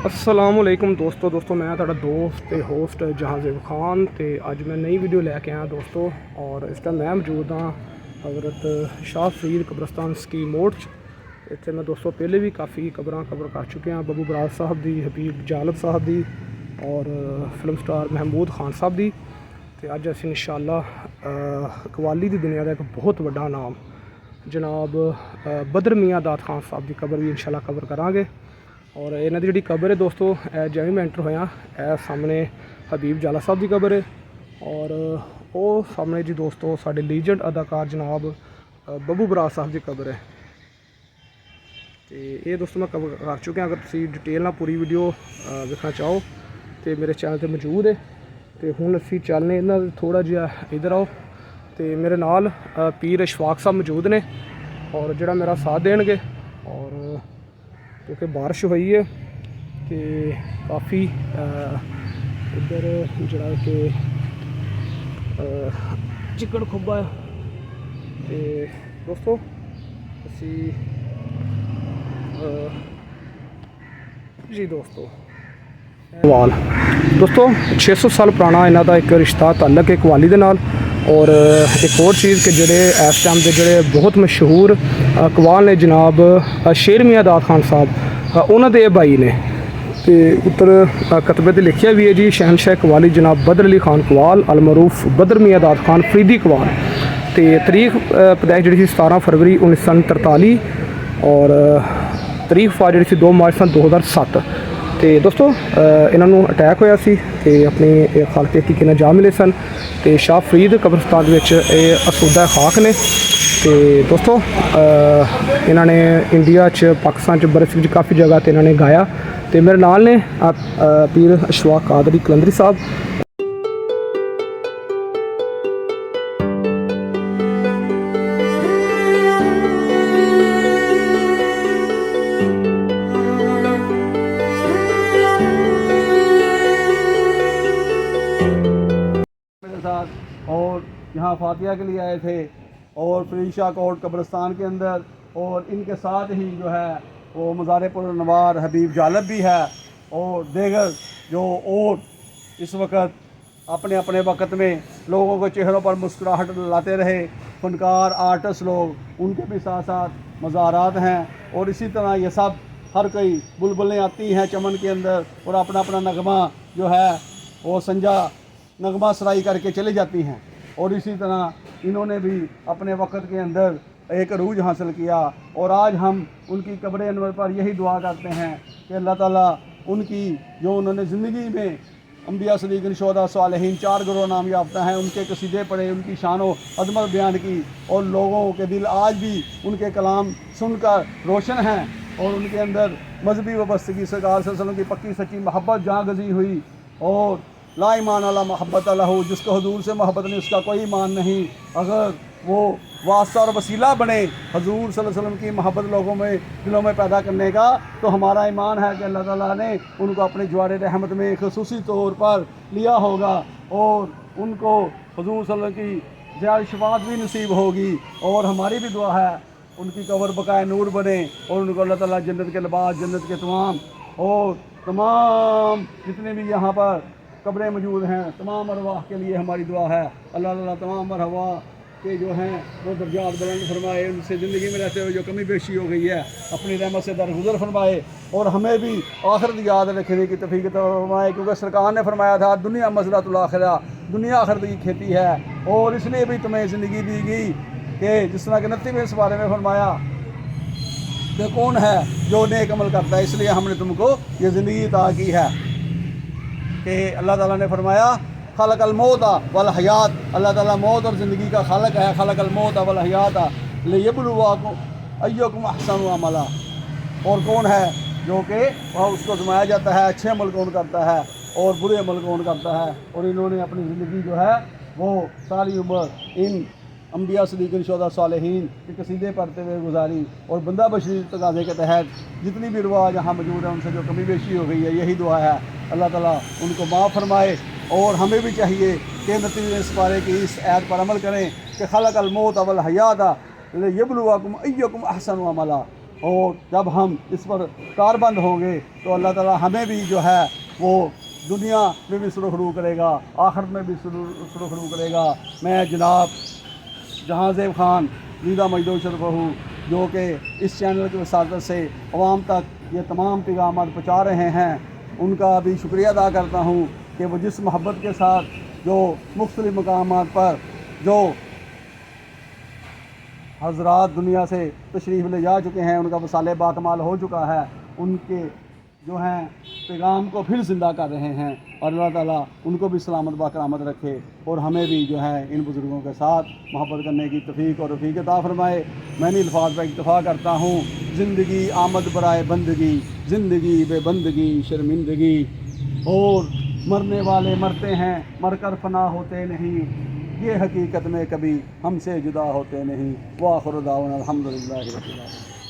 अस्सलामुअलैकुम दोस्तों मैं तुहाडा दोस्त ते होस्ट जहांज़ेब खान ते अज मैं नई वीडियो लैके आया दोस्तों। और इस टाइम मैं मौजूद हाँ हज़रत शाह फरीद कब्रस्तान स्कीम मोड़ इत्थे मैं दोस्तों पहले भी काफ़ी कबर कर चुके हैं, बबू बराड़ साहब दी, हबीब जालब साहब दी और फिल्म स्टार महमूद खान साहब दी। ते अज असीं इंशाअल्लाह कवाली दी दुनिया का एक बहुत वड्डा नाम जनाब बदर मियाँ दाद खान साहब की कबर भी इंशाअल्लाह कवर करांगे। और इन्हां दी जिहड़ी कबर है दोस्तों जिवें मैं एंटर होया सामने हबीब जाला साहब की कबर है और वो सामने जी दोस्तों साडे लीजेंड अदाकार जनाब बबू बराड़ साहब की कबर है। तो ये दोस्तों मैं कवर कर चुके हैं। अगर तुसीं डिटेल नाल पूरी वीडियो देखना चाहो तो मेरे चैनल पर मौजूद है। तो हुण असीं चलने इन्हां थोड़ा जिहा इधर आओ तो मेरे नाल पीर इशफाक साहब मौजूद ने और जिहड़ा मेरा साथ देणगे। और क्योंकि बारिश हुई है तो काफ़ी इधर जरा कि चिकड़ खुब्बा है। तो दोस्तों असी जी कवाल दोस्तों 600 साल पुराना इन्हां दा एक रिश्ता ताल्लुक है कवाली दे नाल। और एक और चीज़ कि जोड़े इस टाइम के जोड़े बहुत मशहूर कवाल ने जनाब शेर मियाँ दाद खान साहब उन्होंने भाई ने तो उतर कतबे ते लिखिया भी है जी शहनशाह कवाली जनाब बदर अली खान कवाल अलमरूफ बदर मियाँ दाद खान फरीदी कवाल। तो तरीक पैदाइश जी 17 फरवरी 1943 और तरीक वफात जी 2 मार्च सन 2007। तो दोस्तों इन्हों अटैक होया सी ते अपनी खालते हकीके नाल जा मिले सन। तो शाह फरीद कब्रस्तान असूदा खाक ने। तो दोस्तों इन्होंने इंडिया पाकिस्तान बरस काफ़ी जगह तो इन्होंने गाया। तो मेरे नाल ने पीर इशफाक कादरी कलंदरी साहब। और यहाँ फातिहा के लिए आए थे और फरीशा कोट कब्रस्तान के अंदर। और इनके साथ ही जो है वो मज़ार पुरनवार हबीब जालब भी है और देगर जो और इस वक्त अपने अपने वक्त में लोगों के चेहरों पर मुस्कुराहट लाते रहे फनकार आर्टिस्ट लोग, उनके भी साथ साथ मज़ारात हैं। और इसी तरह ये सब हर कोई बुलबुलें आती हैं चमन के अंदर और अपना अपना नगमा जो है वो संजा नगमा सराई करके चली जाती हैं। और इसी तरह इन्होंने भी अपने वक़्त के अंदर एक अरूज हासिल किया। और आज हम उनकी कब्र अनवर पर यही दुआ करते हैं कि अल्लाह ताला उनकी जो उन्होंने ज़िंदगी में अम्बिया सदीक़ीन शुहदा सालिहीन 4 गरोह नाम याफ्ता हैं उनके कसीदे पढ़े, उनकी शान व अज़मत बयान की और लोगों के दिल आज भी उनके कलाम सुनकर रोशन हैं। और उनके अंदर मजहबी वबस्तगी सरकार सल्लल्लाहु अलैहि वसल्लम की पक्की सच्ची मोहब्बत जहाँ गजी हुई। और ला ईमान अला मोहब्बत अल्लाह, जिसको हुजूर से मोहब्बत नहीं उसका कोई ईमान नहीं। अगर वो वास्ता और वसीला बने हुजूर सल्लल्लाहु अलैहि वसल्लम की मोहब्बत लोगों में दिलों में पैदा करने का, तो हमारा ईमान है कि अल्लाह ताला ने उनको अपने जवार रहमत में खुसूसी तौर पर लिया होगा और उनको हुजूर सल्लल्लाहु अलैहि वसल्लम की ज़ियारत शफाअत भी नसीब होगी। और हमारी भी दुआ है उनकी कब्र बकाए नूर बने और उनको अल्लाह ताला जन्नत के लिबास, जन्नत के तमाम जितने भी यहाँ पर कब्रें मौजूद हैं तमाम अरवाह के लिए हमारी दुआ है। अल्लाह ताला तमाम अरवाह के जो हैं वो दर्जात बुलंद फरमाए, उनसे ज़िंदगी में रहते हुए जो कमी पेशी हो गई है अपनी रहमत से दरगुजर फरमाए और हमें भी आखिरत याद रखने की तौफीक फरमाए। क्योंकि सरकार ने फरमाया था दुनिया मज़रअतुल आखिरा, दुनिया आखिरत की खेती है। और इसलिए भी तुम्हें ज़िंदगी दी गई कि जिस तरह के 29 में इस बारे में फरमाया कि कौन है जो नेक अमल करता है, इसलिए हमने तुमको ये ज़िंदगी अता की है। कि अल्लाह ताला ने फरमाया खलकल मौत वल हयात, अल्लाह ताला मौत और ज़िंदगी का खालक है। खलकल मौत वल हयात लियब्लुवकुम अय्युकुम अहसनु अमला। और कौन है जो कि वह उसको आजमाया जाता है, अच्छे अमल कौन करता है और बुरे अमल कौन करता है। और इन्होंने अपनी ज़िंदगी जो है वो सारी उम्र इन انبیاء صدیقین شہداء صالحین کے قصیدے پڑھتے ہوئے گزاری، اور بندہ بشری تقاضے کے تحت جتنی بھی روا جہاں موجود ہیں ان سے جو کمی بیشی ہو گئی ہے، یہی دعا ہے اللہ تعالیٰ ان کو معاف فرمائے۔ اور ہمیں بھی چاہیے کہ نتیجے اس پارے کی اس آیت پر عمل کریں کہ خلق الموت والحیات لیبلوکم ایکم احسن عملا، اور جب ہم اس پر کاربند ہوں گے تو اللہ تعالیٰ ہمیں بھی جو ہے وہ دنیا میں بھی سرخرو کرے گا، آخرت میں بھی سرخرو کرے گا۔ میں جناب جہاں زیب خان زندہ مجدو شرف ہوں، جو کہ اس چینل کی وساطت سے عوام تک یہ تمام پیغامات پہنچا رہے ہیں، ان کا بھی شکریہ ادا کرتا ہوں کہ وہ جس محبت کے ساتھ جو مختلف مقامات پر جو حضرات دنیا سے تشریف لے جا چکے ہیں، ان کا وصال باکمال ہو چکا ہے، ان کے جو ہیں پیغام کو پھر زندہ کر رہے ہیں، اور اللہ تعالیٰ ان کو بھی سلامت باکرامت رکھے، اور ہمیں بھی جو ہے ان بزرگوں کے ساتھ محبت کرنے کی توفیق اور رفیق عطا فرمائے۔ میں نے الفاظ پر اکتفا کرتا ہوں۔ زندگی آمد برائے بندگی، زندگی بے بندگی شرمندگی، اور مرنے والے مرتے ہیں مر کر فنا ہوتے نہیں، یہ حقیقت میں کبھی ہم سے جدا ہوتے نہیں۔ وآخر دعوانا الحمدللہ رب العالمین۔